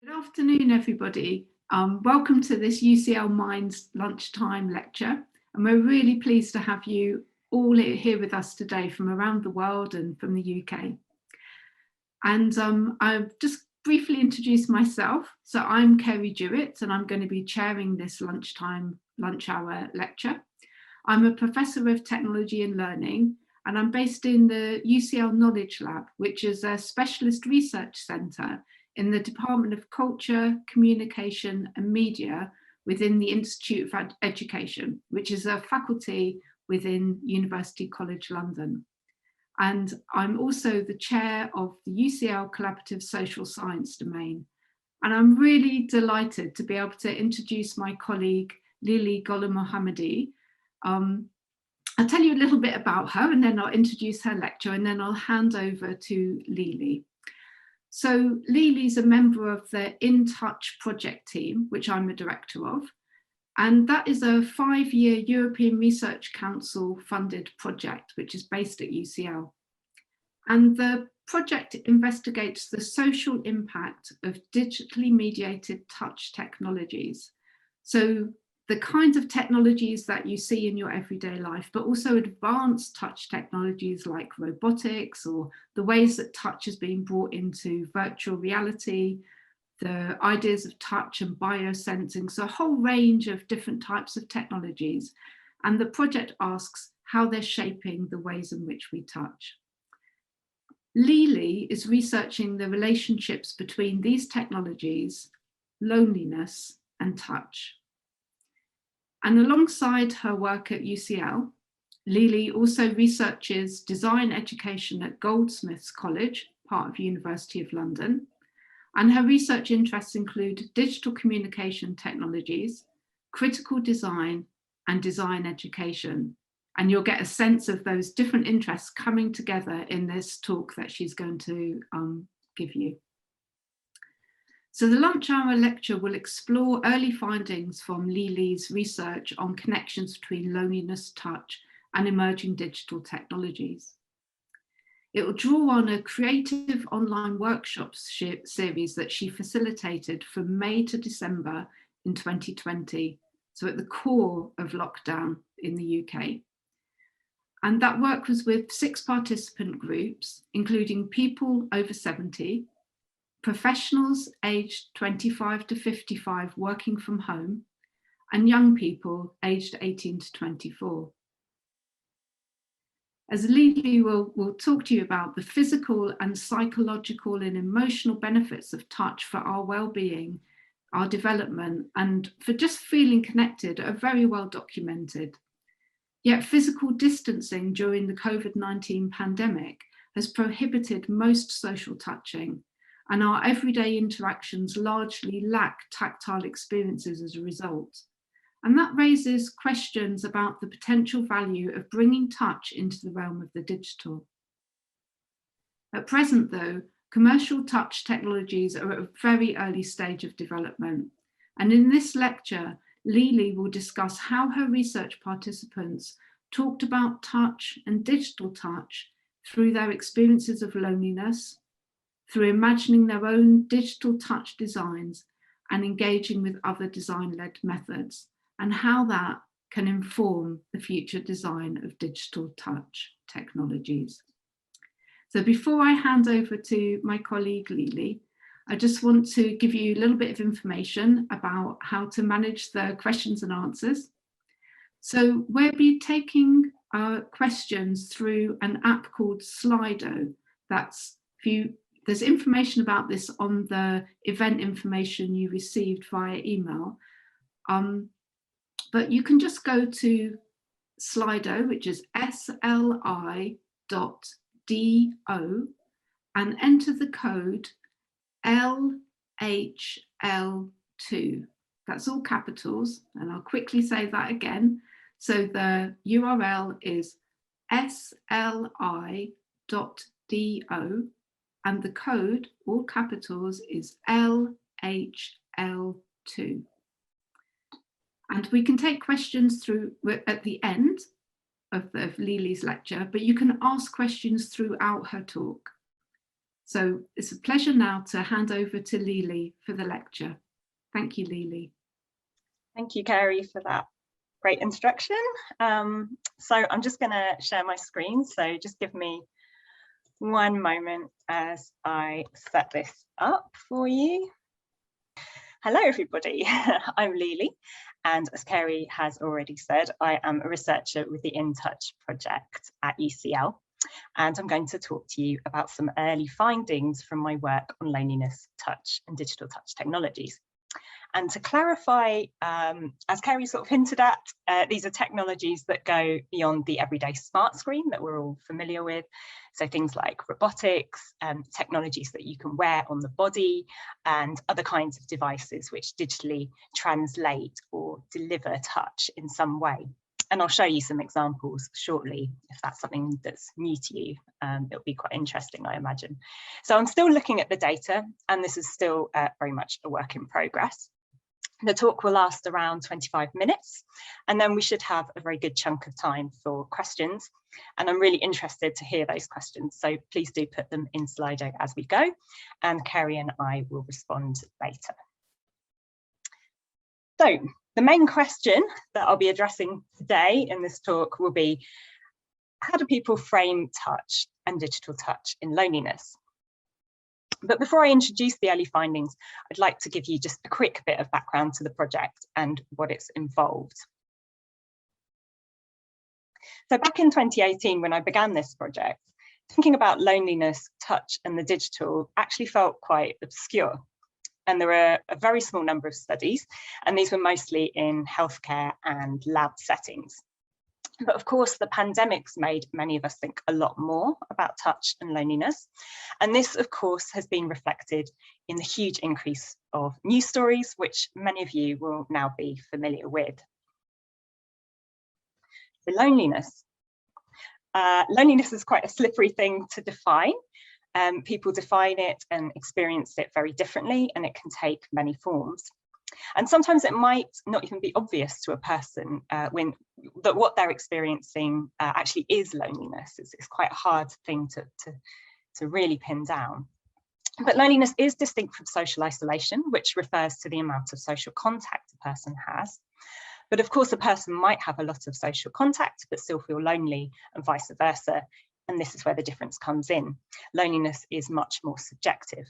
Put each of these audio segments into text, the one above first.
Good afternoon, everybody. Welcome to this UCL Minds lunchtime lecture. And we're really pleased to have you all here with us today from around the world and from the UK. And I've just briefly introduced myself. So I'm Kerry Jewett, and I'm going to be chairing this lunch hour lecture. I'm a professor of technology and learning, and I'm based in the UCL Knowledge Lab, which is a specialist research centre in the Department of Culture, Communication and Media within the Institute of Education, which is a faculty within University College London. And I'm also the chair of the UCL Collaborative Social Science domain. And I'm really delighted to be able to introduce my colleague, Lili Golmohammadi. I'll tell you a little bit about her, and then I'll introduce her lecture, and then I'll hand over to Lili. So Lili's a member of the In Touch project team, which I'm a director of, and that is a 5-year European Research Council funded project, which is based at UCL. And the project investigates the social impact of digitally mediated touch technologies. So the kinds of technologies that you see in your everyday life, but also advanced touch technologies like robotics, or the ways that touch is being brought into virtual reality, the ideas of touch and biosensing, so a whole range of different types of technologies. And the project asks how they're shaping the ways in which we touch. Lili is researching the relationships between these technologies, loneliness, and touch. And alongside her work at UCL, Lili also researches design education at Goldsmiths College, part of University of London. And her research interests include digital communication technologies, critical design, and design education. And you'll get a sense of those different interests coming together in this talk that she's going to give you. So the lunch hour lecture will explore early findings from Lili's research on connections between loneliness, touch, and emerging digital technologies. It will draw on a creative online workshops series that she facilitated from May to December in 2020, so at the core of lockdown in the UK. And that work was with 6 participant groups, including people over 70, professionals aged 25 to 55 working from home, and young people aged 18 to 24. As Lili will talk to you about the physical and psychological and emotional benefits of touch for our well-being, our development, and for just feeling connected are very well documented. Yet physical distancing during the COVID-19 pandemic has prohibited most social touching, and our everyday interactions largely lack tactile experiences as a result. And that raises questions about the potential value of bringing touch into the realm of the digital. At present, though, commercial touch technologies are at a very early stage of development. And in this lecture, Lili will discuss how her research participants talked about touch and digital touch through their experiences of loneliness, through imagining their own digital touch designs and engaging with other design-led methods, and how that can inform the future design of digital touch technologies. So before I hand over to my colleague Lili, I just want to give you a little bit of information about how to manage the questions and answers. So we'll be taking questions through an app called Slido. There's information about this on the event information you received via email. But you can just go to Slido, which is sli.do, and enter the code LHL2. That's all capitals, and I'll quickly say that again. So the URL is sli.do, and the code, all capitals, is LHL2. And we can take questions through at the end of Lili's lecture, but you can ask questions throughout her talk. So it's a pleasure now to hand over to Lili for the lecture. Thank you, Lili. Thank you, Kerry, for that great introduction. So I'm just going to share my screen. So just give me one moment as I set this up for you. Hello, everybody. I'm Lili, and as Kerry has already said, I am a researcher with the In Touch project at UCL, and I'm going to talk to you about some early findings from my work on loneliness, touch, and digital touch technologies. And to clarify, as Kerry sort of hinted at, these are technologies that go beyond the everyday smart screen that we're all familiar with. So things like robotics, technologies that you can wear on the body, and other kinds of devices which digitally translate or deliver touch in some way. And I'll show you some examples shortly if that's something that's new to you. It'll be quite interesting, I imagine. So I'm still looking at the data, and this is still very much a work in progress. The talk will last around 25 minutes, and then we should have a very good chunk of time for questions. And I'm really interested to hear those questions, so please do put them in Slido as we go, and Kerry and I will respond later. So the main question that I'll be addressing today in this talk will be, how do people frame touch and digital touch in loneliness? But before I introduce the early findings, I'd like to give you just a quick bit of background to the project and what it's involved. So back in 2018, when I began this project, thinking about loneliness, touch, and the digital actually felt quite obscure. And there were a very small number of studies, and these were mostly in healthcare and lab settings. But of course, the pandemic's made many of us think a lot more about touch and loneliness. And this, of course, has been reflected in the huge increase of news stories, which many of you will now be familiar with. So loneliness. Loneliness is quite a slippery thing to define. People define it and experience it very differently, and it can take many forms. And sometimes it might not even be obvious to a person that what they're experiencing actually is loneliness. It's quite a hard thing to really pin down. But loneliness is distinct from social isolation, which refers to the amount of social contact a person has. But of course, a person might have a lot of social contact but still feel lonely, and vice versa. And this is where the difference comes in. Loneliness is much more subjective.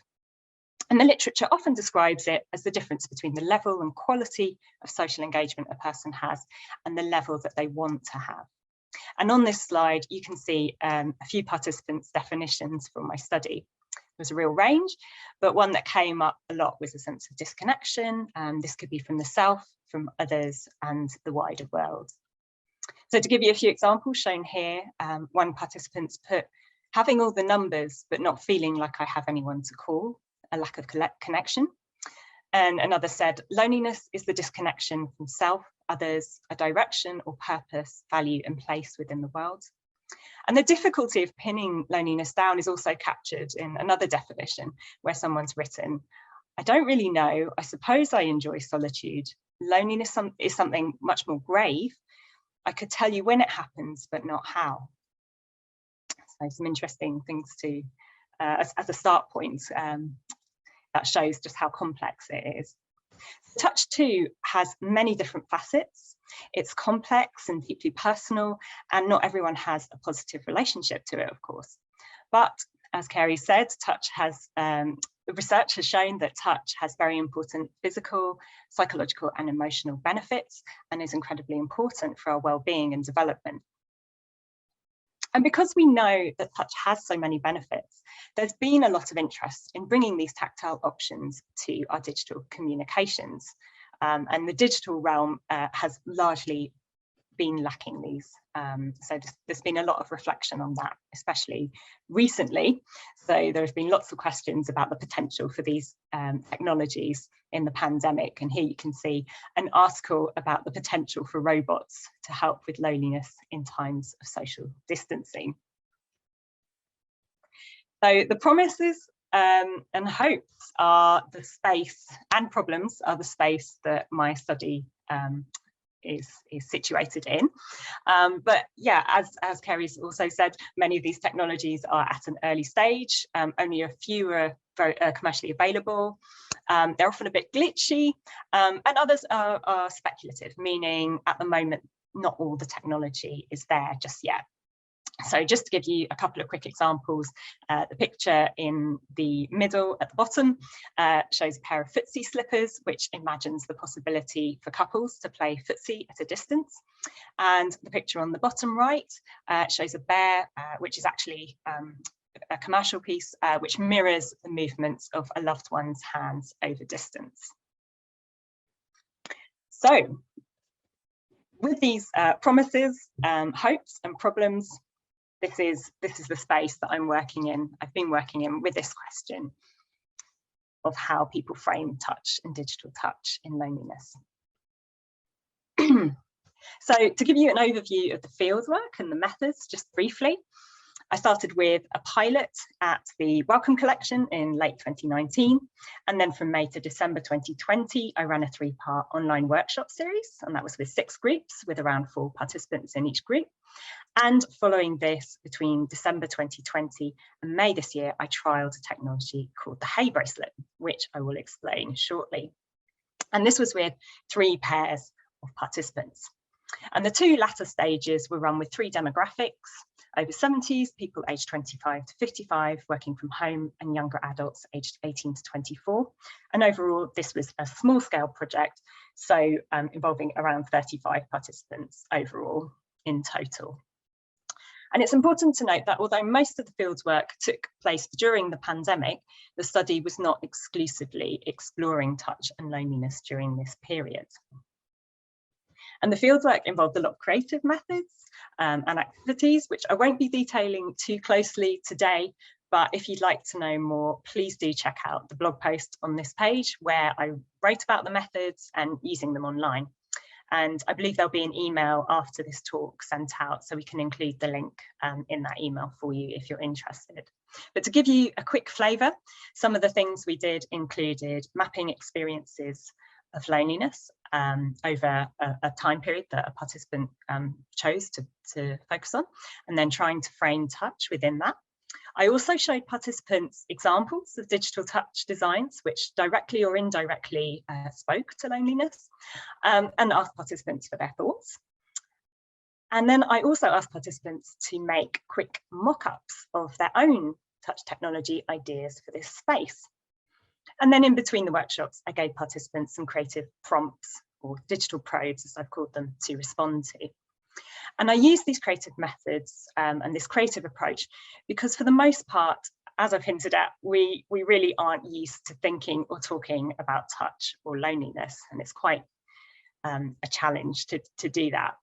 And the literature often describes it as the difference between the level and quality of social engagement a person has and the level that they want to have. And on this slide, you can see a few participants' definitions from my study. There was a real range, but one that came up a lot was a sense of disconnection. This could be from the self, from others, and the wider world. So to give you a few examples shown here, one participant's put, having all the numbers, but not feeling like I have anyone to call. A lack of connection. And another said, loneliness is the disconnection from self, others, a direction or purpose, value and place within the world. And the difficulty of pinning loneliness down is also captured in another definition where someone's written, I don't really know, I suppose I enjoy solitude. Loneliness is something much more grave. I could tell you when it happens, but not how. So some interesting things to, as a start point, that shows just how complex it is. Touch too has many different facets. It's complex and deeply personal, and not everyone has a positive relationship to it, of course. But as Kerry said, research has shown that touch has very important physical, psychological, and emotional benefits, and is incredibly important for our well-being and development. And because we know that touch has so many benefits, there's been a lot of interest in bringing these tactile options to our digital communications. And the digital realm has largely been lacking these. So there's been a lot of reflection on that, especially recently. So there's been lots of questions about the potential for these technologies in the pandemic. And here you can see an article about the potential for robots to help with loneliness in times of social distancing. So the promises and hopes are the space, and problems are the space that my study is situated in. But yeah, as Kerry's also said, many of these technologies are at an early stage. Only a few are very commercially available. They're often a bit glitchy, and others are speculative, meaning at the moment not all the technology is there just yet. So just to give you a couple of quick examples, the picture in the middle at the bottom shows a pair of footsie slippers, which imagines the possibility for couples to play footsie at a distance. And the picture on the bottom right shows a bear, which is actually a commercial piece, which mirrors the movements of a loved one's hands over distance. So with these promises, hopes and problems, this is the space that I'm working in. I've been working in with this question of how people frame touch and digital touch in loneliness. So to give you an overview of the fieldwork and the methods, just briefly, I started with a pilot at the Wellcome Collection in late 2019. And then from May to December 2020, I ran a 3-part online workshop series. And that was with 6 groups with around 4 participants in each group. And following this, between December 2020 and May this year, I trialed a technology called the Hey Bracelet, which I will explain shortly. And this was with 3 pairs of participants. And the 2 latter stages were run with 3 demographics: over 70s, people aged 25 to 55, working from home, and younger adults aged 18 to 24. And overall, this was a small scale project, so involving around 35 participants overall in total. And it's important to note that although most of the fieldwork took place during the pandemic, the study was not exclusively exploring touch and loneliness during this period. And the fieldwork involved a lot of creative methods and activities, which I won't be detailing too closely today, but if you'd like to know more, please do check out the blog post on this page where I wrote about the methods and using them online. And I believe there'll be an email after this talk sent out, so we can include the link in that email for you if you're interested. But to give you a quick flavour, some of the things we did included mapping experiences of loneliness over a time period that a participant chose to focus on, and then trying to frame touch within that. I also showed participants examples of digital touch designs which directly or indirectly spoke to loneliness, and asked participants for their thoughts. And then I also asked participants to make quick mock-ups of their own touch technology ideas for this space. And then in between the workshops, I gave participants some creative prompts, or digital probes, as I've called them, to respond to. And I use these creative methods and this creative approach because, for the most part, as I've hinted at, we really aren't used to thinking or talking about touch or loneliness, and it's quite a challenge to do that.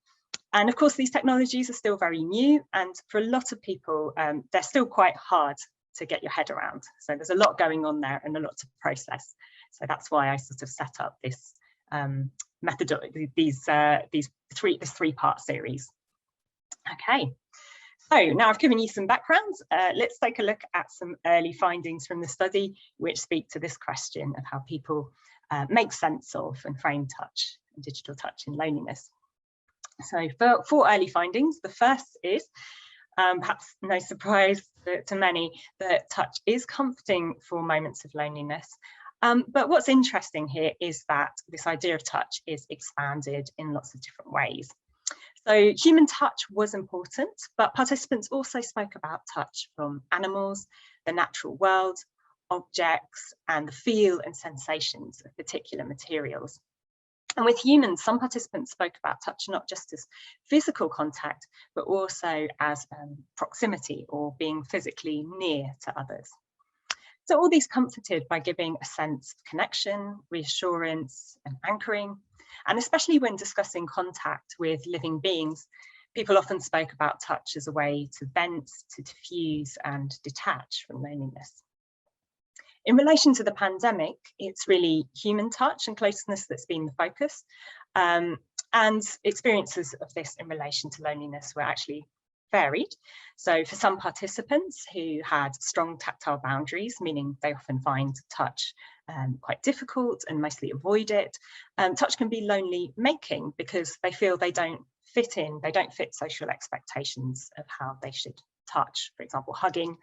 And of course, these technologies are still very new, and for a lot of people, they're still quite hard to get your head around. So there's a lot going on there and a lot to process. So that's why I sort of set up this methodology, this 3-part series. Okay, so now I've given you some backgrounds. Let's take a look at some early findings from the study, which speak to this question of how people make sense of and frame touch and digital touch in loneliness. So for 4 early findings, the first is, perhaps no surprise to many, that touch is comforting for moments of loneliness. But what's interesting here is that this idea of touch is expanded in lots of different ways. So human touch was important, but participants also spoke about touch from animals, the natural world, objects, and the feel and sensations of particular materials. And with humans, some participants spoke about touch not just as physical contact, but also as proximity or being physically near to others. So all these comforted by giving a sense of connection, reassurance, and anchoring. And especially when discussing contact with living beings, people often spoke about touch as a way to vent, to diffuse, and detach from loneliness. In relation to the pandemic, it's really human touch and closeness that's been the focus. And experiences of this in relation to loneliness were actually varied. So for some participants who had strong tactile boundaries, meaning they often find touch quite difficult and mostly avoid it, touch can be lonely making because they feel they don't fit in, they don't fit social expectations of how they should touch. For example, hugging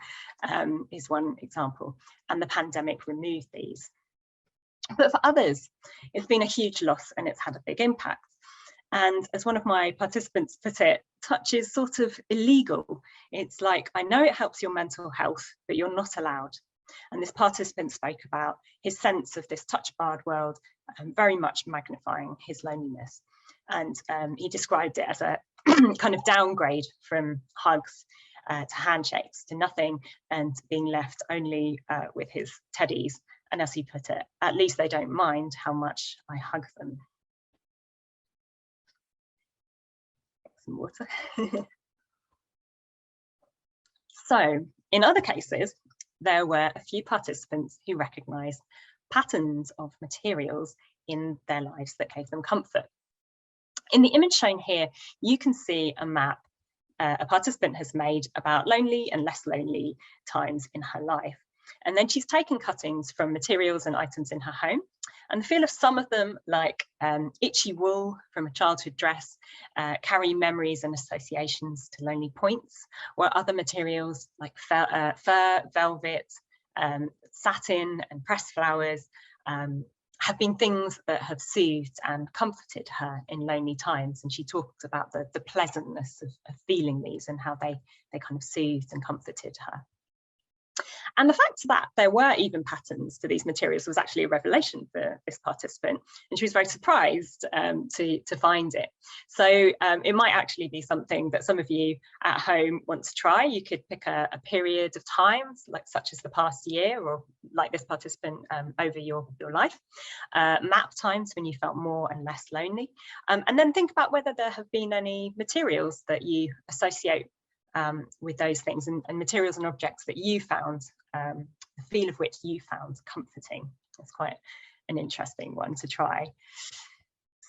is one example, and the pandemic removed these. But for others, it's been a huge loss and it's had a big impact. And as one of my participants put it, touch is sort of illegal. It's like, I know it helps your mental health, but you're not allowed. And this participant spoke about his sense of this touch-barred world, very much magnifying his loneliness. And he described it as a kind of downgrade from hugs to handshakes to nothing, and being left only with his teddies. And as he put it, at least they don't mind how much I hug them. Some water. So in other cases, there were a few participants who recognised patterns of materials in their lives that gave them comfort. In the image shown here, you can see a map a participant has made about lonely and less lonely times in her life. And then she's taken cuttings from materials and items in her home. And the feel of some of them, like itchy wool from a childhood dress, carry memories and associations to lonely points, while other materials like fur, velvet, satin and pressed flowers have been things that have soothed and comforted her in lonely times. And she talked about the pleasantness of feeling these and how they kind of soothed and comforted her. And the fact that there were even patterns to these materials was actually a revelation for this participant, and she was very surprised to find it. So it might actually be something that some of you at home want to try. You could pick a period of times, like such as the past year, or like this participant over your life. Map times when you felt more and less lonely, and then think about whether there have been any materials that you associate with those things, and materials and objects that you found, the feel of which you found comforting. It's quite an interesting one to try.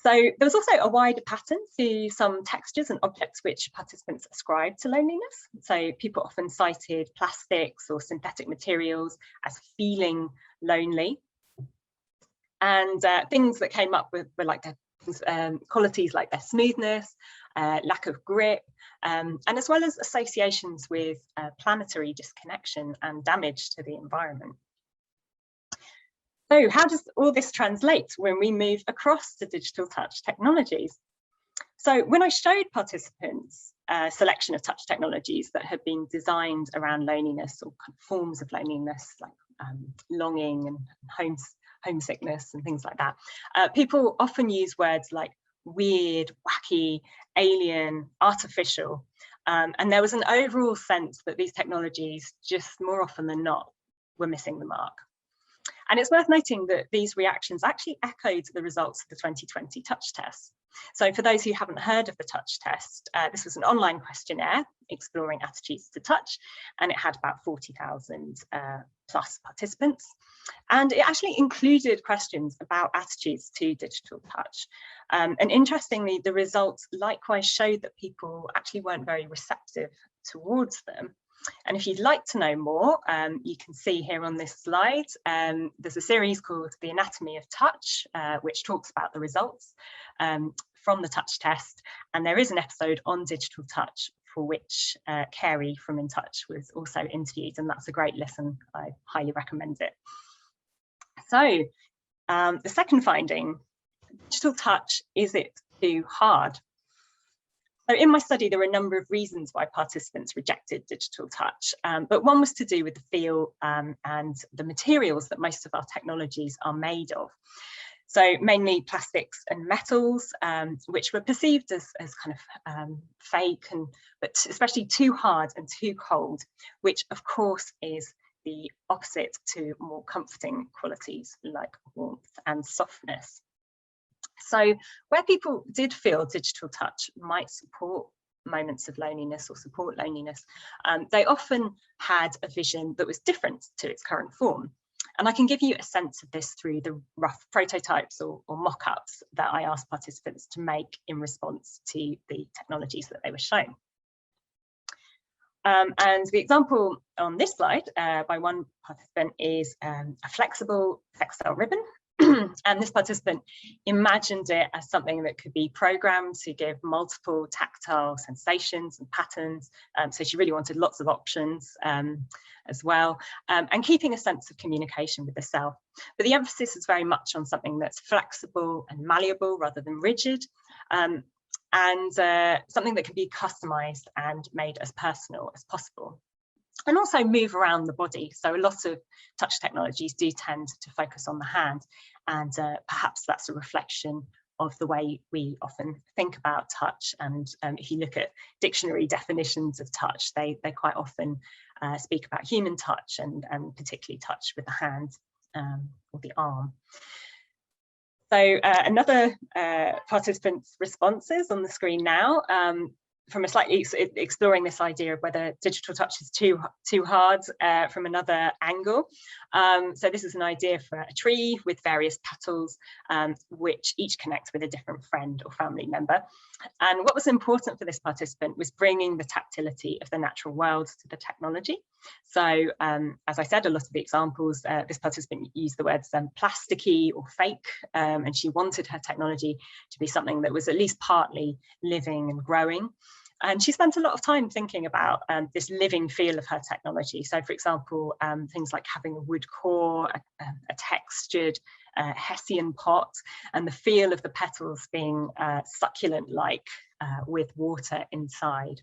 So there was also a wider pattern to some textures and objects which participants ascribed to loneliness. So people often cited plastics or synthetic materials as feeling lonely. And things that came up with were like qualities like their smoothness, lack of grip, and as well as associations with planetary disconnection and damage to the environment. So how does all this translate when we move across to digital touch technologies? So when I showed participants a selection of touch technologies that had been designed around loneliness or forms of loneliness, like longing and homesickness and things like that, people often use words like weird, wacky, alien, artificial, and there was an overall sense that these technologies, just more often than not, were missing the mark. And it's worth noting that these reactions actually echoed the results of the 2020 touch test. So for those who haven't heard of the touch test, this was an online questionnaire exploring attitudes to touch, and it had about 40,000 plus participants. And it actually included questions about attitudes to digital touch. And interestingly, the results likewise showed that people actually weren't very receptive towards them. And if you'd like to know more, you can see here on this slide, there's a series called The Anatomy of Touch, which talks about the results from the touch test. And there is an episode on digital touch for which Carey from In Touch was also interviewed, and that's a great listen. I highly recommend it. So the second finding, digital touch, is it too hard? So in my study, there were a number of reasons why participants rejected digital touch, but one was to do with the feel and the materials that most of our technologies are made of. So mainly plastics and metals, which were perceived as kind of fake, but especially too hard and too cold, which of course is the opposite to more comforting qualities like warmth and softness. So where people did feel digital touch might support moments of loneliness or support loneliness, they often had a vision that was different to its current form. And I can give you a sense of this through the rough prototypes or mock-ups that I asked participants to make in response to the technologies that they were shown. And the example on this slide by one participant is a flexible textile ribbon. And this participant imagined it as something that could be programmed to give multiple tactile sensations and patterns. So she really wanted lots of options as well, and keeping a sense of communication with the self. But the emphasis is very much on something that's flexible and malleable rather than rigid, and something that can be customized and made as personal as possible. And also move around the body. So a lot of touch technologies do tend to focus on the hand, and perhaps that's a reflection of the way we often think about touch. And if you look at dictionary definitions of touch, they quite often speak about human touch, and particularly touch with the hand or the arm. So another participant's responses on the screen now, from a slightly exploring this idea of whether digital touch is too hard from another angle. So this is an idea for a tree with various petals, which each connect with a different friend or family member. And what was important for this participant was bringing the tactility of the natural world to the technology. So as I said, a lot of the examples, this participant used the words plasticky or fake, and she wanted her technology to be something that was at least partly living and growing. And she spent a lot of time thinking about this living feel of her technology. So, for example, things like having a wood core, a textured Hessian pot, and the feel of the petals being succulent-like with water inside.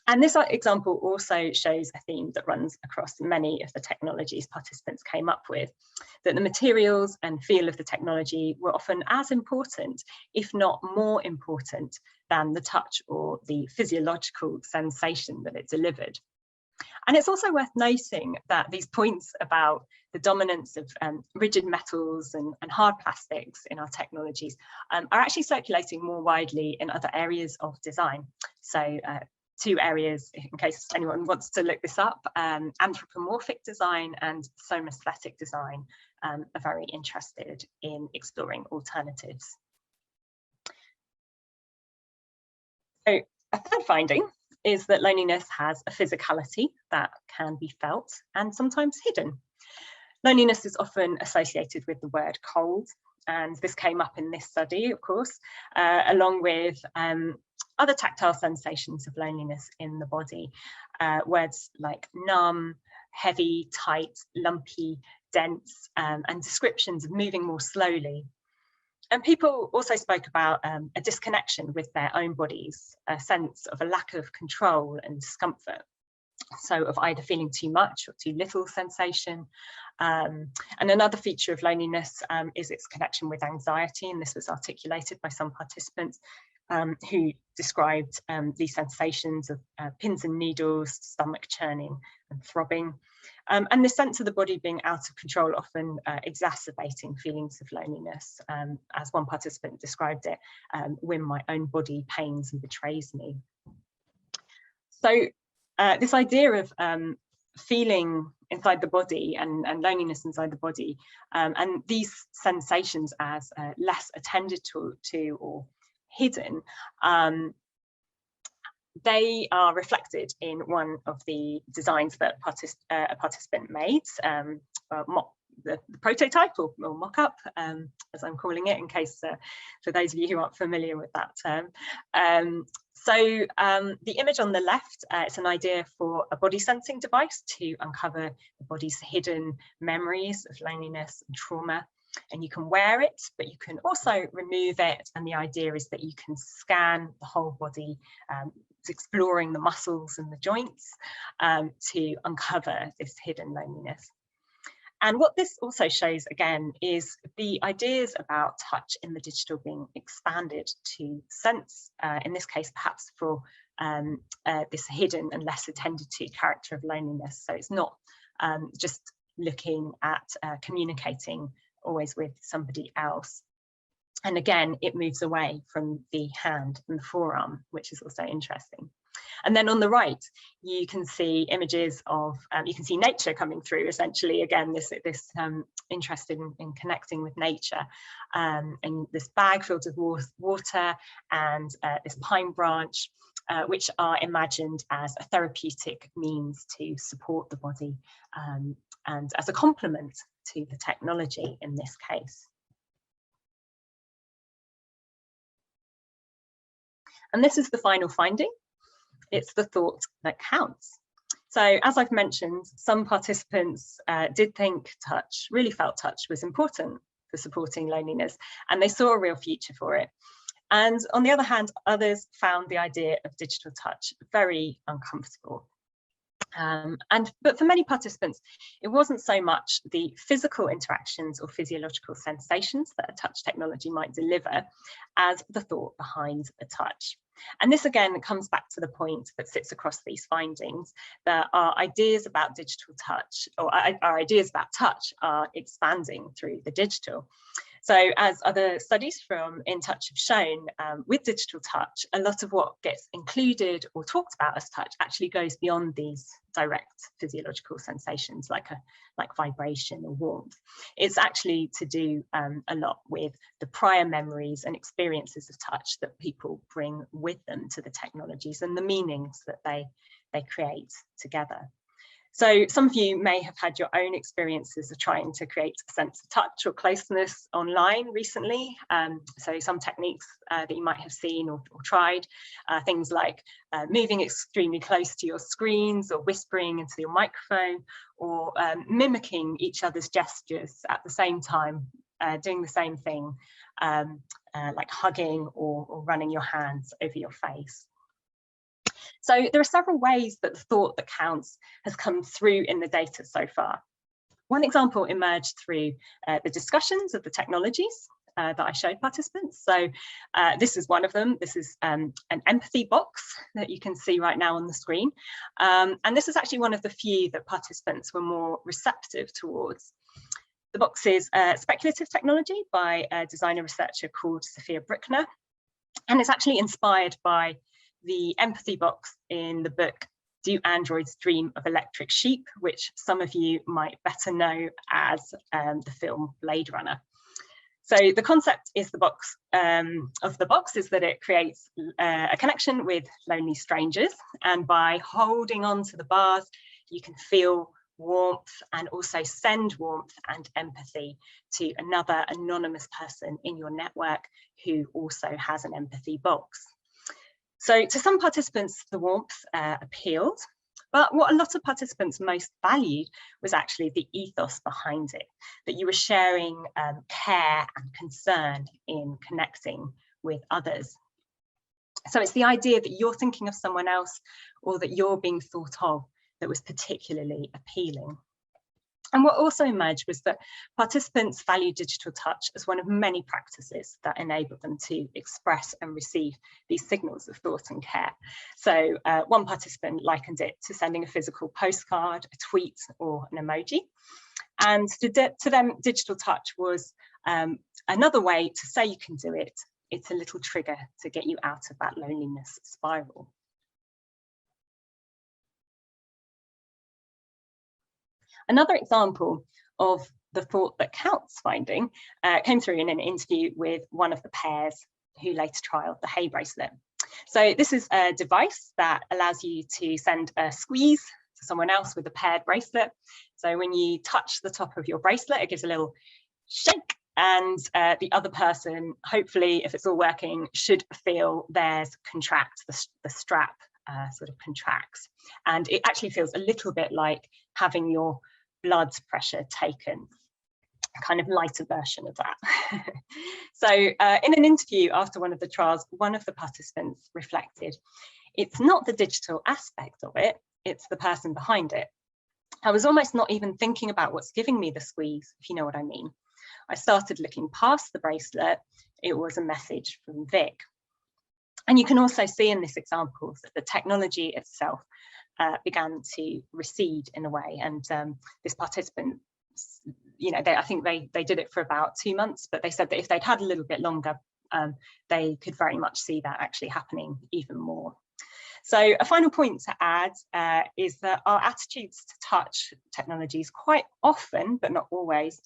And this example also shows a theme that runs across many of the technologies participants came up with, that the materials and feel of the technology were often as important, if not more important, than the touch or the physiological sensation that it delivered. And it's also worth noting that these points about the dominance of rigid metals and hard plastics in our technologies are actually circulating more widely in other areas of design. So two areas, in case anyone wants to look this up, anthropomorphic design and somesthetic design are very interested in exploring alternatives. So a third finding is that loneliness has a physicality that can be felt and sometimes hidden. Loneliness is often associated with the word cold, and this came up in this study, of course, along with other tactile sensations of loneliness in the body. Words like numb, heavy, tight, lumpy, dense, and descriptions of moving more slowly. And people also spoke about a disconnection with their own bodies, a sense of a lack of control and discomfort. So of either feeling too much or too little sensation. And another feature of loneliness is its connection with anxiety, and this was articulated by some participants who described these sensations of pins and needles, stomach churning and throbbing. And the sense of the body being out of control, often exacerbating feelings of loneliness. As one participant described it, when my own body pains and betrays me. So this idea of feeling inside the body and loneliness inside the body, and these sensations as less attended to or hidden, they are reflected in one of the designs that a participant made, the prototype or mock-up, as I'm calling it, in case for those of you who aren't familiar with that term. So the image on the left, it's an idea for a body sensing device to uncover the body's hidden memories of loneliness and trauma. And you can wear it, but you can also remove it. And the idea is that you can scan the whole body, exploring the muscles and the joints to uncover this hidden loneliness. And what this also shows, again, is the ideas about touch in the digital being expanded to sense, in this case, perhaps for this hidden and less attended to character of loneliness. So it's not just looking at communicating always with somebody else. And again, it moves away from the hand and the forearm, which is also interesting. And then on the right, you can see images of, you can see nature coming through, essentially. Again, this interest in connecting with nature, and this bag filled with water and this pine branch. which are imagined as a therapeutic means to support the body and as a complement to the technology in this case. And this is the final finding. It's the thought that counts. So as I've mentioned, some participants did think touch, really felt touch was important for supporting loneliness, and they saw a real future for it. And on the other hand, others found the idea of digital touch very uncomfortable. But for many participants, it wasn't so much the physical interactions or physiological sensations that a touch technology might deliver as the thought behind a touch. And this again comes back to the point that sits across these findings, that our ideas about digital touch, or our ideas about touch, are expanding through the digital. So as other studies from In Touch have shown, with digital touch, a lot of what gets included or talked about as touch actually goes beyond these direct physiological sensations like vibration or warmth. It's actually to do a lot with the prior memories and experiences of touch that people bring with them to the technologies and the meanings that they create together. So some of you may have had your own experiences of trying to create a sense of touch or closeness online recently. So some techniques that you might have seen or tried, things like moving extremely close to your screens or whispering into your microphone, or mimicking each other's gestures at the same time, doing the same thing, like hugging or running your hands over your face. So there are several ways that the thought that counts has come through in the data so far. One example emerged through the discussions of the technologies that I showed participants. So this is one of them. This is an empathy box that you can see right now on the screen. And this is actually one of the few that participants were more receptive towards. The box is speculative technology by a designer researcher called Sophia Brickner. And it's actually inspired by the empathy box in the book Do Androids Dream of Electric Sheep, which some of you might better know as the film Blade Runner. So the concept is the box is that it creates a connection with lonely strangers, and by holding on to the bars, you can feel warmth and also send warmth and empathy to another anonymous person in your network who also has an empathy box. So to some participants, the warmth appealed, but what a lot of participants most valued was actually the ethos behind it, that you were sharing care and concern in connecting with others. So it's the idea that you're thinking of someone else, or that you're being thought of, that was particularly appealing. And what also emerged was that participants value digital touch as one of many practices that enable them to express and receive these signals of thought and care. So one participant likened it to sending a physical postcard, a tweet, or an emoji. And to them, digital touch was another way to say you can do it. It's a little trigger to get you out of that loneliness spiral. Another example of the thought that counts finding came through in an interview with one of the pairs who later trialed the Hey Bracelet. So this is a device that allows you to send a squeeze to someone else with a paired bracelet. So when you touch the top of your bracelet, it gives a little shake, and the other person, hopefully, if it's all working, should feel theirs contract, the strap sort of contracts. And it actually feels a little bit like having your blood pressure taken, a kind of lighter version of that. So in an interview after one of the trials, one of the participants reflected, it's not the digital aspect of it, it's the person behind it. I was almost not even thinking about what's giving me the squeeze, if you know what I mean. I started looking past the bracelet. It was a message from Vic. And you can also see in this example that the technology itself began to recede in a way. And this participant, you know, I think they did it for about 2 months, but they said that if they'd had a little bit longer, they could very much see that actually happening even more. So a final point to add is that our attitudes to touch technologies quite often, but not always,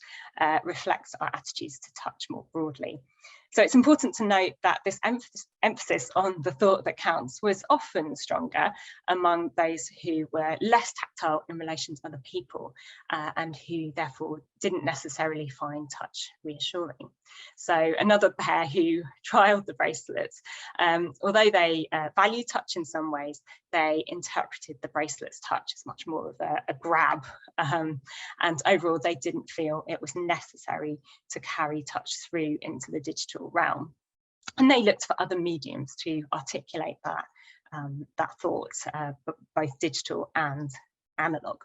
reflects our attitudes to touch more broadly. So it's important to note that this emphasis on the thought that counts was often stronger among those who were less tactile in relation to other people and who therefore didn't necessarily find touch reassuring. So another pair who trialled the bracelets, although they value touch in some ways, they interpreted the bracelet's touch as much more of a grab, and overall they didn't feel it was necessary to carry touch through into the digital realm. And they looked for other mediums to articulate that thought, both digital and analog.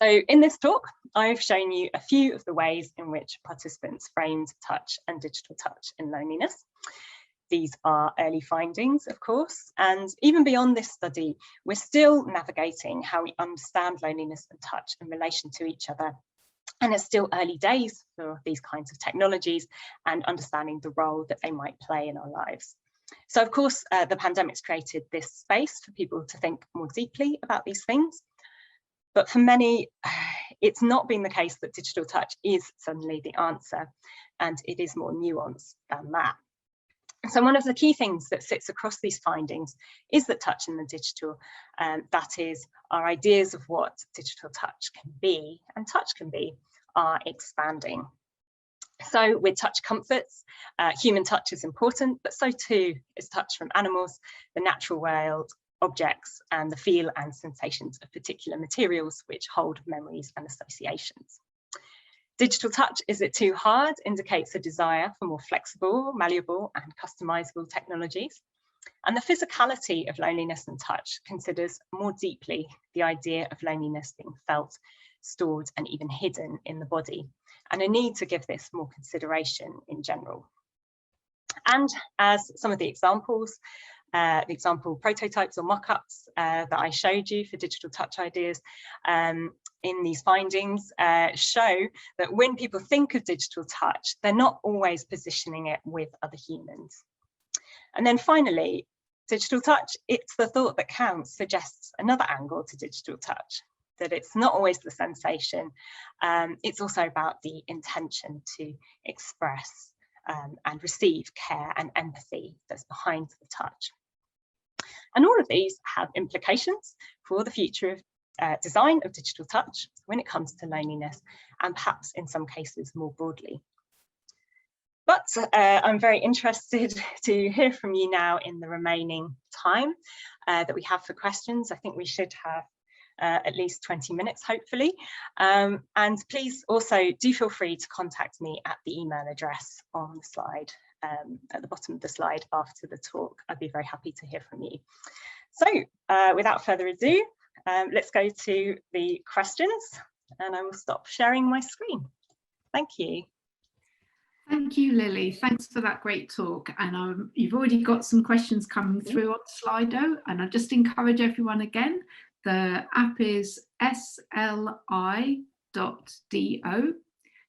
So in this talk, I've shown you a few of the ways in which participants framed touch and digital touch in loneliness. These are early findings, of course, and even beyond this study, we're still navigating how we understand loneliness and touch in relation to each other. And it's still early days for these kinds of technologies and understanding the role that they might play in our lives. So of course, the pandemic's created this space for people to think more deeply about these things. But for many, it's not been the case that digital touch is suddenly the answer, and it is more nuanced than that. So one of the key things that sits across these findings is that touch in the digital, that is, our ideas of what digital touch can be and touch can be, are expanding. So with touch comforts, human touch is important, but so too is touch from animals, the natural world, objects, and the feel and sensations of particular materials which hold memories and associations. Digital touch, is it too hard, indicates a desire for more flexible, malleable and customizable technologies. And the physicality of loneliness and touch considers more deeply the idea of loneliness being felt, stored and even hidden in the body, and a need to give this more consideration in general. And as some of the examples, the example prototypes or mock-ups that I showed you for digital touch ideas in these findings show that when people think of digital touch, they're not always positioning it with other humans. And then finally, digital touch, it's the thought that counts, suggests another angle to digital touch, that it's not always the sensation, it's also about the intention to express and receive care and empathy that's behind the touch. And all of these have implications for the future of design of digital touch when it comes to loneliness, and perhaps in some cases more broadly. But I'm very interested to hear from you now in the remaining time that we have for questions. I think we should have at least 20 minutes, hopefully. And please also do feel free to contact me at the email address on the slide, at the bottom of the slide after the talk. I'd be very happy to hear from you. So without further ado, let's go to the questions, and I will stop sharing my screen. Thank you. Thank you, Lily. Thanks for that great talk. And you've already got some questions coming through on Slido, and I just encourage everyone again, the app is sli.do.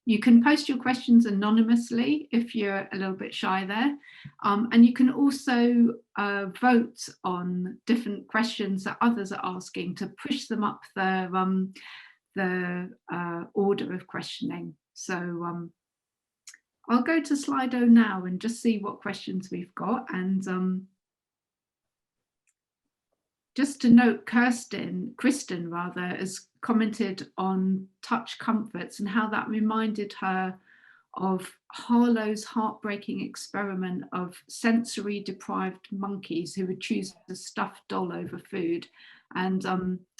You can post your questions anonymously if you're a little bit shy there. And you can also vote on different questions that others are asking to push them up the order of questioning. So I'll go to Slido now and just see what questions we've got. And just to note, Kristen has commented on touch comforts and how that reminded her of Harlow's heartbreaking experiment of sensory deprived monkeys who would choose a stuffed doll over food. And I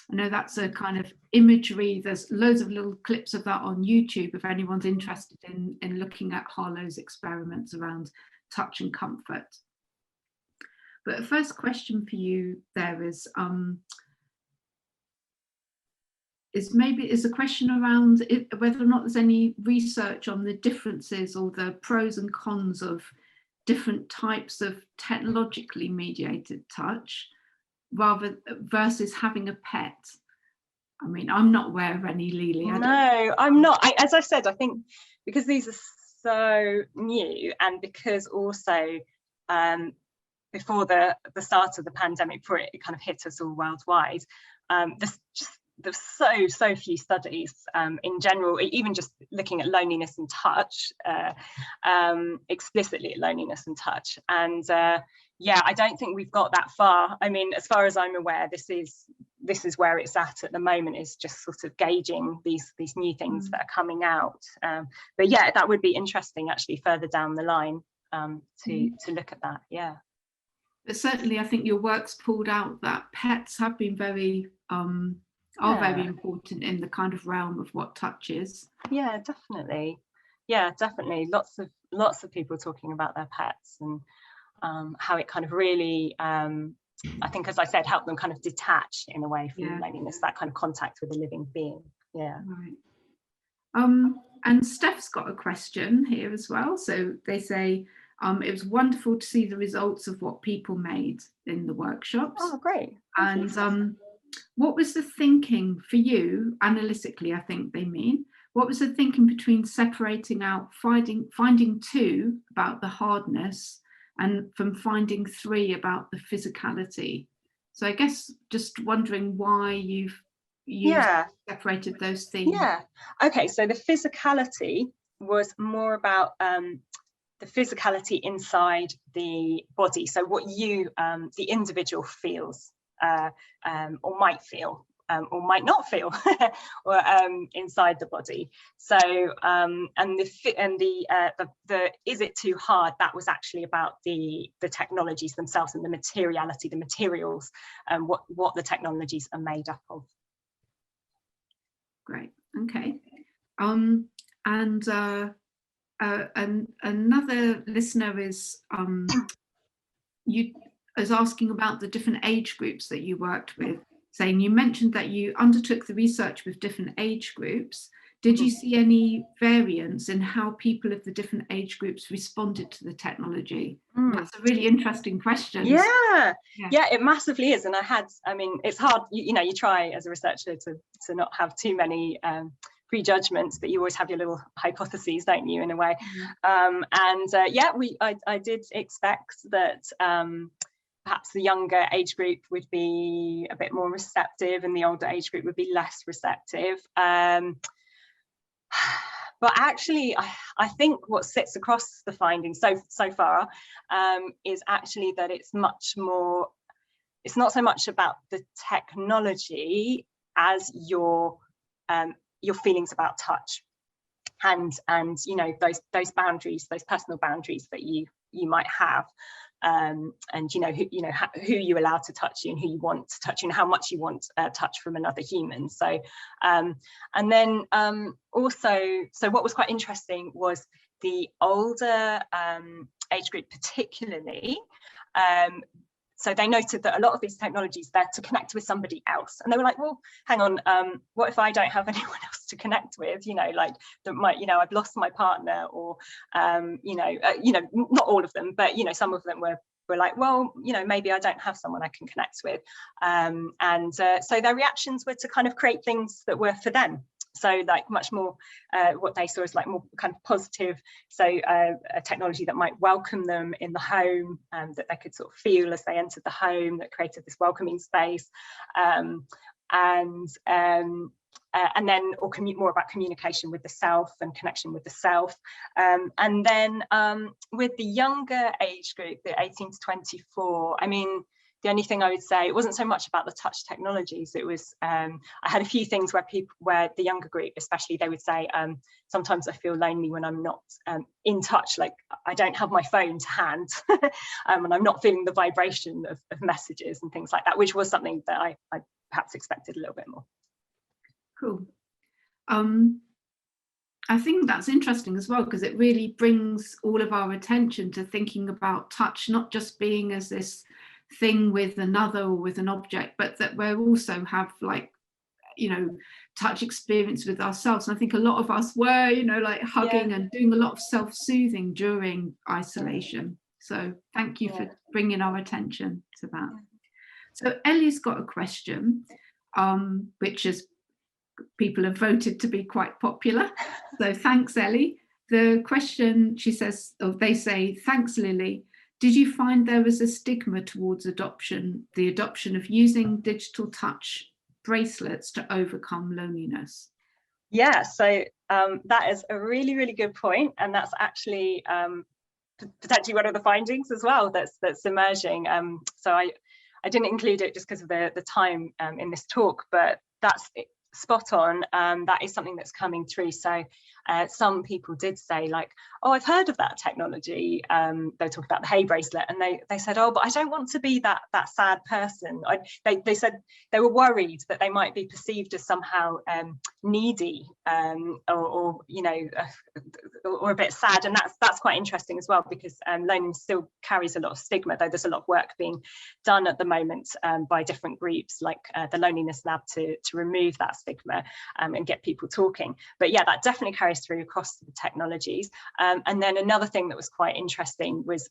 know that's a kind of imagery. There's loads of little clips of that on YouTube if anyone's interested in looking at Harlow's experiments around touch and comfort. But the first question for you there is a question around whether or not there's any research on the differences or the pros and cons of different types of technologically mediated touch versus having a pet. I mean, I'm not aware of any, Lili. No, I'm not. As I said, I think because these are so new, and because also before the start of the pandemic, before it kind of hit us all worldwide, there's so few studies in general, even just looking at loneliness and touch, explicitly at loneliness and touch. And yeah, I don't think we've got that far. I mean, as far as I'm aware, this is where it's at the moment, is just sort of gauging these new things that are coming out. But yeah, that would be interesting actually further down the line to look at that. Yeah. But certainly I think your work's pulled out that pets have been very very important in the kind of realm of what touch is. Yeah, definitely. Yeah, definitely. Lots of people talking about their pets and how it kind of really, I think, as I said, help them kind of detach in a way from loneliness, that kind of contact with a living being. Yeah. Right. And Steph's got a question here as well. So they say, it was wonderful to see the results of what people made in the workshops. Oh, great. And what was the thinking for you, analytically, I think they mean, what was the thinking between separating out finding 2 about the hardness and from finding 3 about the physicality? So I guess just wondering why you've separated those themes. Yeah. Okay, so the physicality was more about the physicality inside the body. So what you, the individual feels or might feel or might not feel or inside the body. So and the is it too hard, that was actually about the technologies themselves and the materiality, the materials, and what the technologies are made up of. Great. Okay. And another listener is asking about the different age groups that you worked with, saying you mentioned that you undertook the research with different age groups. Did you see any variance in how people of the different age groups responded to the technology? That's a really interesting question. Yeah, it massively is. And I mean, it's hard, you try as a researcher to not have too many prejudgments, but you always have your little hypotheses, don't you, in a way. I did expect that perhaps the younger age group would be a bit more receptive and the older age group would be less receptive. But actually, I think what sits across the findings so far is actually that it's much more, it's not so much about the technology as your feelings about touch and those boundaries, those personal boundaries that you might have, and who you allow to touch you and who you want to touch you and how much you want touch from another human. So and then also, so what was quite interesting was the older age group particularly. So they noted that a lot of these technologies, they're to connect with somebody else. And they were like, well, hang on, what if I don't have anyone else to connect with? That might, I've lost my partner, or, not all of them, but, some of them were like, well, maybe I don't have someone I can connect with. So their reactions were to kind of create things that were for them. So like much more what they saw as like more kind of positive, so a technology that might welcome them in the home, that they could sort of feel as they entered the home, that created this welcoming space, and then more about communication with the self and connection with the self. And then with the younger age group, the 18 to 24, I mean, the only thing I would say, it wasn't so much about the touch technologies. It was, I had a few things where the younger group, especially, they would say, sometimes I feel lonely when I'm not in touch, like I don't have my phone to hand, and I'm not feeling the vibration of messages and things like that, which was something that I perhaps expected a little bit more. Cool. I think that's interesting as well, because it really brings all of our attention to thinking about touch, not just being as this thing with another or with an object, but that we also have touch experience with ourselves. And I think a lot of us were like hugging and doing a lot of self-soothing during isolation. So thank you for bringing our attention to that. So Ellie's got a question, which is, people have voted to be quite popular, so thanks, Ellie. The question, she says, they say, thanks, Lili. Did you find there was a stigma towards the adoption of using digital touch bracelets to overcome loneliness? Yeah, so that is a really, really good point, and that's actually potentially one of the findings as well that's emerging. So I didn't include it just because of the time in this talk, but that's spot on. That is something that's coming through. So some people did say, like, oh, I've heard of that technology. They talked about the hay bracelet, and they said, oh, but I don't want to be that sad person. They said they were worried that they might be perceived as somehow needy, or you know, or a bit sad. And that's quite interesting as well, because loneliness still carries a lot of stigma, though there's a lot of work being done at the moment by different groups like the Loneliness Lab to remove that stigma and get people talking. But yeah, that definitely carries through across the technologies. And then another thing that was quite interesting was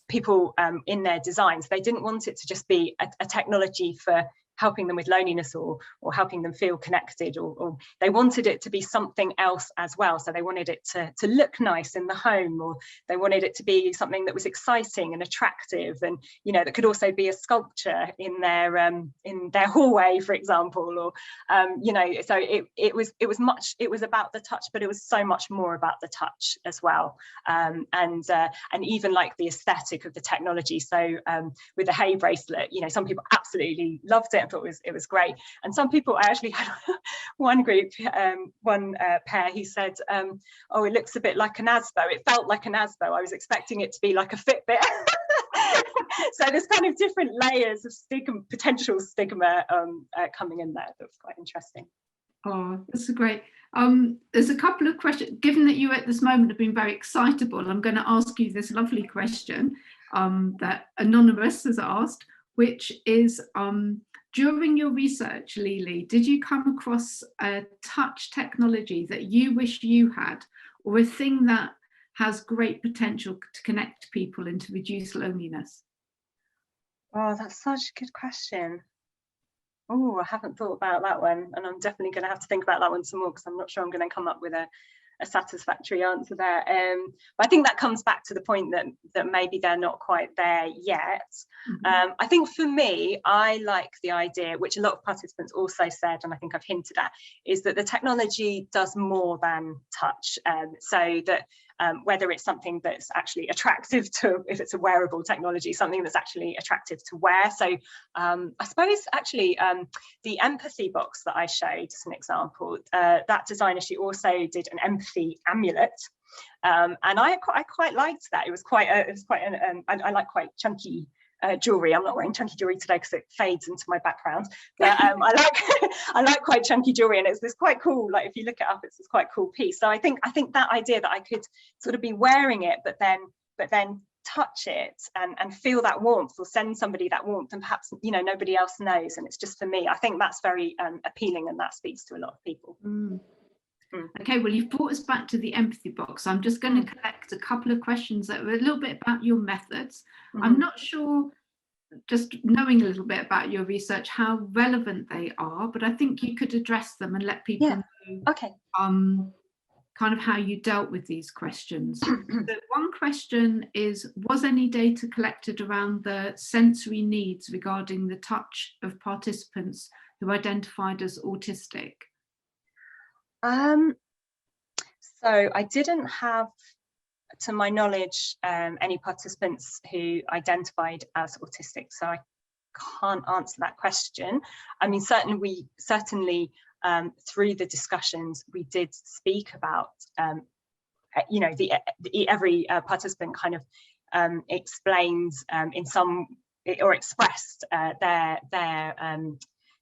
people in their designs, they didn't want it to just be a technology for helping them with loneliness or helping them feel connected, or they wanted it to be something else as well. So they wanted it to look nice in the home, or they wanted it to be something that was exciting and attractive, and you know, that could also be a sculpture in their hallway, for example, or you know, so it was about the touch, but it was so much more about the touch as well, and even like the aesthetic of the technology. So with the hay bracelet, you know, some people absolutely loved it and thought it was great, and some people, I actually had one group, one pair, he said, oh, it looks a bit like an ASBO. It felt like an ASBO. I was expecting it to be like a Fitbit. So there's kind of different layers of potential stigma coming in there. That's quite interesting. Oh, that's great. There's a couple of questions. Given that you at this moment have been very excitable, I'm going to ask you this lovely question that Anonymous has asked, which is, during your research, Lili, did you come across a touch technology that you wish you had, or a thing that has great potential to connect people and to reduce loneliness? Oh, that's such a good question. Oh, I haven't thought about that one, and I'm definitely going to have to think about that one some more, because I'm not sure I'm going to come up with a satisfactory answer there. But I think that comes back to the point that maybe they're not quite there yet. Mm-hmm. I think for me, I like the idea, which a lot of participants also said, and I think I've hinted at, is that the technology does more than touch. So that whether it's something that's actually attractive to, if it's a wearable technology, something that's actually attractive to wear. So I suppose actually the empathy box that I showed as an example, that designer, she also did an empathy amulet. And I quite liked that. It was quite I like quite chunky jewelry. I'm not wearing chunky jewelry today because it fades into my background, but I like quite chunky jewelry, and it's this quite cool, like if you look it up, it's this quite cool piece. So I think that idea that I could sort of be wearing it, but then touch it and feel that warmth, or send somebody that warmth, and perhaps, you know, nobody else knows, and it's just for me. I think that's very appealing, and that speaks to a lot of people. Okay, well, you've brought us back to the empathy box. I'm just going to collect a couple of questions that are a little bit about your methods. I'm not sure, just knowing a little bit about your research, how relevant they are, but I think you could address them and let people know kind of how you dealt with these questions. So one question is, was any data collected around the sensory needs regarding the touch of participants who identified as autistic? So I didn't have, to my knowledge, any participants who identified as autistic, so I can't answer that question. I mean, certainly through the discussions we did speak about, you know, every participant kind of explains in some, or expressed their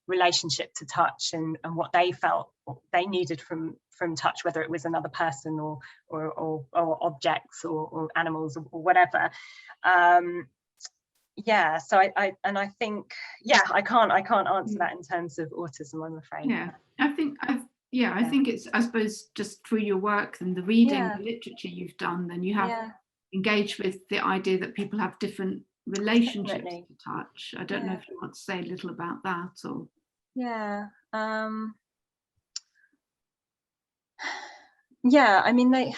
relationship to touch, and what they felt they needed from touch, whether it was another person or objects or animals or whatever. Yeah, so I think, yeah, I can't answer that in terms of autism, I'm afraid. Yeah, I think it's, I suppose, just through your work and the reading, the literature you've done, then you have engaged with the idea that people have different relationships to touch. I don't know if you want to say a little about that, or I mean, they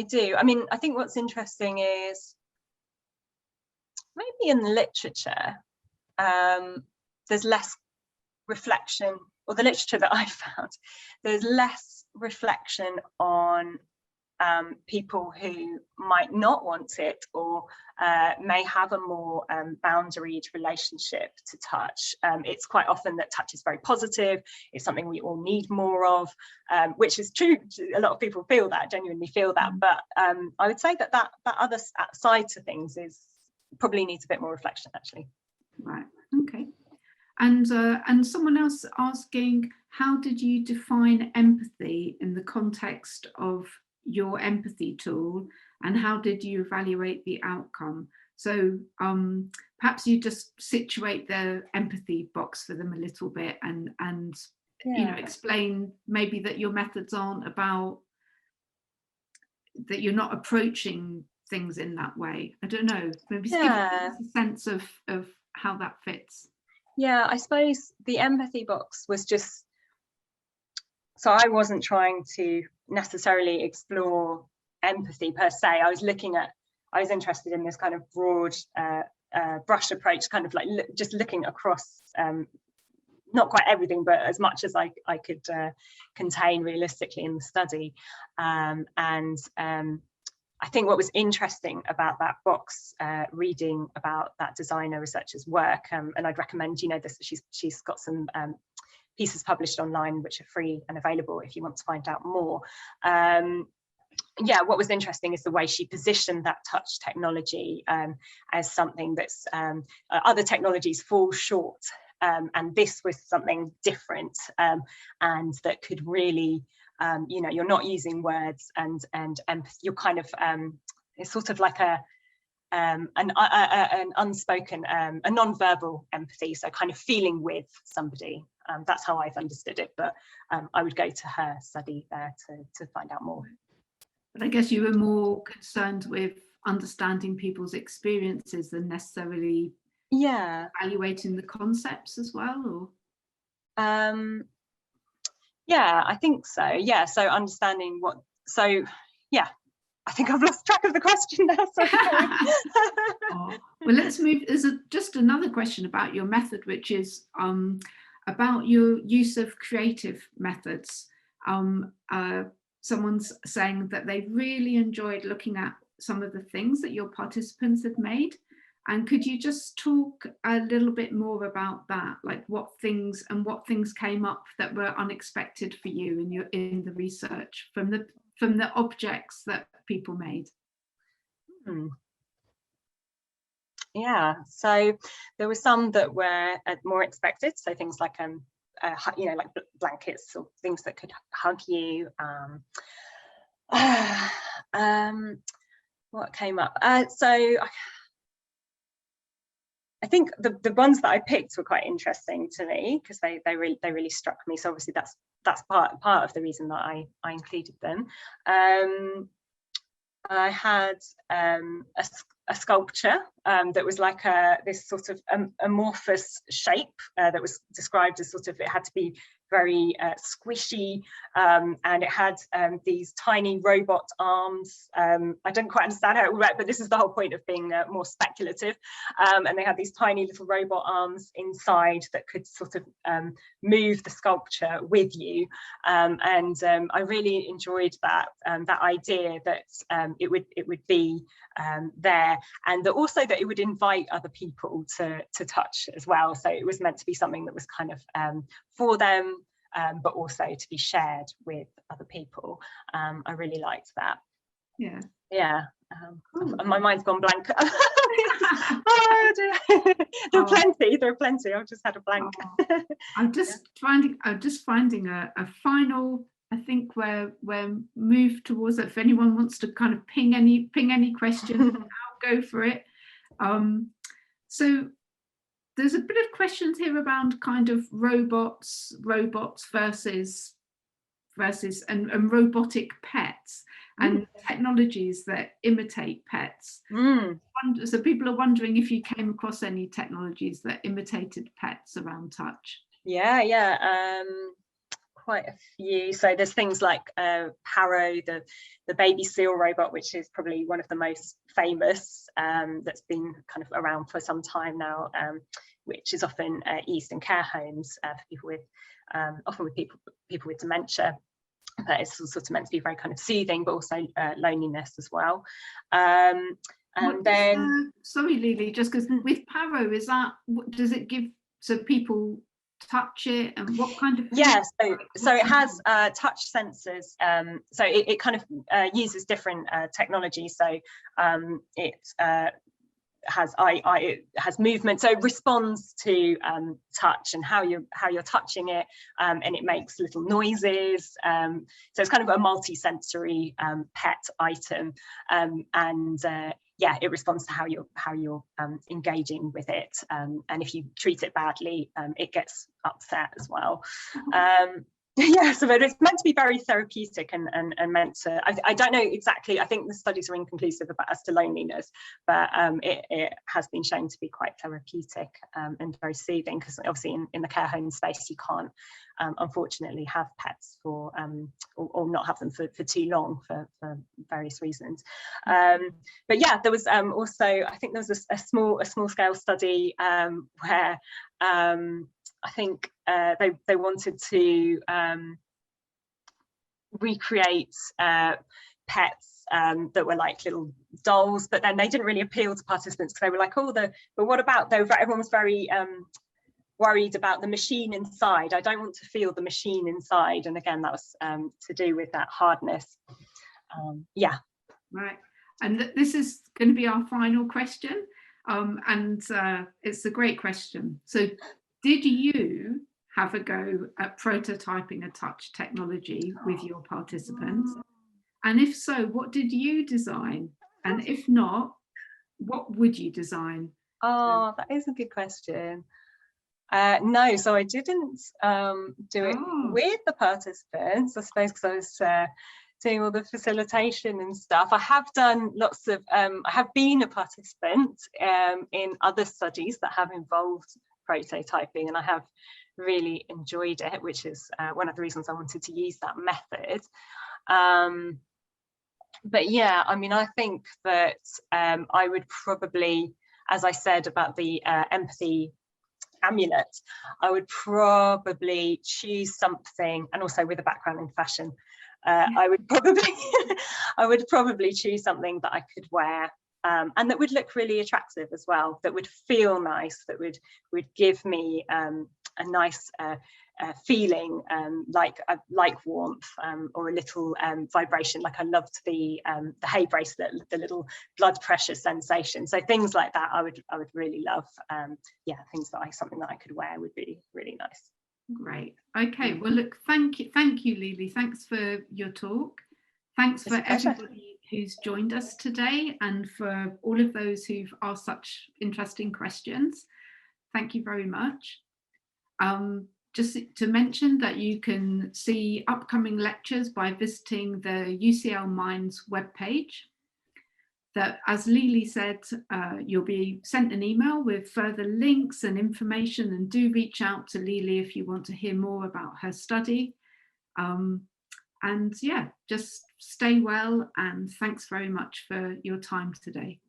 do. I mean, I think what's interesting is maybe in the literature there's less reflection, or the literature that I found, there's less reflection on people who might not want it, or may have a more boundaried relationship to touch. It's quite often that touch is very positive, it's something we all need more of, which is true. A lot of people feel that, genuinely feel that, but I would say that other side to things probably needs a bit more reflection, actually. Right, okay. And someone else asking, how did you define empathy in the context of your empathy tool, and how did you evaluate the outcome? So perhaps you just situate the empathy box for them a little bit, and you know, explain maybe that your methods aren't about, that you're not approaching things in that way. I don't know, maybe give us a sense of how that fits. Yeah, I suppose the empathy box was just, so I wasn't trying to necessarily explore empathy per se. I was interested in this kind of broad brush approach, kind of like just looking across not quite everything, but as much as I could contain realistically in the study. I think what was interesting about that box, reading about that designer researcher's work, and I'd recommend, you know, this, she's got some pieces published online which are free and available if you want to find out more. Yeah, what was interesting is the way she positioned that touch technology as something that's other technologies fall short, and this was something different, and that could really, you know, you're not using words and you're kind of, it's sort of like an unspoken, a non-verbal empathy, so kind of feeling with somebody. That's how I've understood it, but I would go to her study there to find out more. But I guess you were more concerned with understanding people's experiences than necessarily evaluating the concepts as well, or? Yeah, I think so. Yeah, so understanding what, so yeah, I think I've lost track of the question now. Sorry. Oh, well, let's move. There's just another question about your method, which is about your use of creative methods. Someone's saying that they really enjoyed looking at some of the things that your participants had made. And could you just talk a little bit more about that, like what things came up that were unexpected for you in the research from the objects that people made? Yeah, so there were some that were more expected, so things like you know, like blankets or things that could hug you. What came up? So I think the ones that I picked were quite interesting to me because they really struck me. So obviously that's part of the reason that I included them. I had a sculpture that was like this sort of amorphous shape that was described as sort of, it had to be very squishy, and it had these tiny robot arms. I don't quite understand how it worked, but this is the whole point of being more speculative. And they had these tiny little robot arms inside that could sort of move the sculpture with you. And I really enjoyed that idea that it would be there, and that also that it would invite other people to touch as well. So it was meant to be something that was kind of for them, but also to be shared with other people. I really liked that. Yeah. Cool. My mind's gone blank. There are plenty. I've just had a blank. I'm just finding a final, I think we're moved towards it. If anyone wants to kind of ping any questions, I'll go for it. So there's a bit of questions here around kind of robots versus and robotic pets and technologies that imitate pets. So people are wondering if you came across any technologies that imitated pets around touch. Yeah. quite a few. So there's things like Paro, the baby seal robot, which is probably one of the most famous, that's been kind of around for some time now, which is often used in care homes for people with, often with people with dementia. But it's sort of meant to be very kind of soothing, but also loneliness as well. And then, sorry, Lili, just because with Paro, is that, does it give, so people touch it, and what kind of? Yeah, so it has touch sensors. So it kind of uses different technology. So it has movement, so it responds to touch and how you're touching it, and it makes little noises. So it's kind of a multi-sensory pet item, and yeah, it responds to how you're engaging with it, and if you treat it badly, it gets upset as well. Yeah, so it's meant to be very therapeutic and meant to, I don't know exactly, I think the studies are inconclusive as to loneliness, but it has been shown to be quite therapeutic and very soothing, because obviously in the care home space you can't unfortunately have pets for or not have them for too long for various reasons. But yeah, there was also, I think there was a small scale study where I think they wanted to recreate pets that were like little dolls, but then they didn't really appeal to participants, because they were like, oh, but what about, everyone was very worried about the machine inside. I don't want to feel the machine inside. And again, that was to do with that hardness. Yeah. Right. And this is going to be our final question. And it's a great question. So did you have a go at prototyping a touch technology with your participants? And if so, what did you design? And if not, what would you design? Oh, that is a good question. No, so I didn't do it with the participants, I suppose, because I was doing all the facilitation and stuff. I have done lots of, I have been a participant in other studies that have involved prototyping, and I have really enjoyed it, which is one of the reasons I wanted to use that method. But yeah, I mean, I think that I would probably, as I said about the empathy amulet, I would probably choose something, and also with a background in fashion, I would probably choose something that I could wear, and that would look really attractive as well, that would feel nice, that would give me a nice feeling, like warmth, or a little vibration. Like I loved the hay bracelet, the little blood pressure sensation. So things like that I would really love. Yeah, something that I could wear would be really nice. Great. Okay, well, look, thank you, Lili. Thanks for your talk. Thanks for everybody who's joined us today, and for all of those who've asked such interesting questions. Thank you very much. Just to mention that you can see upcoming lectures by visiting the UCL Minds webpage. That, as Lili said, you'll be sent an email with further links and information, and do reach out to Lili if you want to hear more about her study. And yeah, just stay well, and thanks very much for your time today.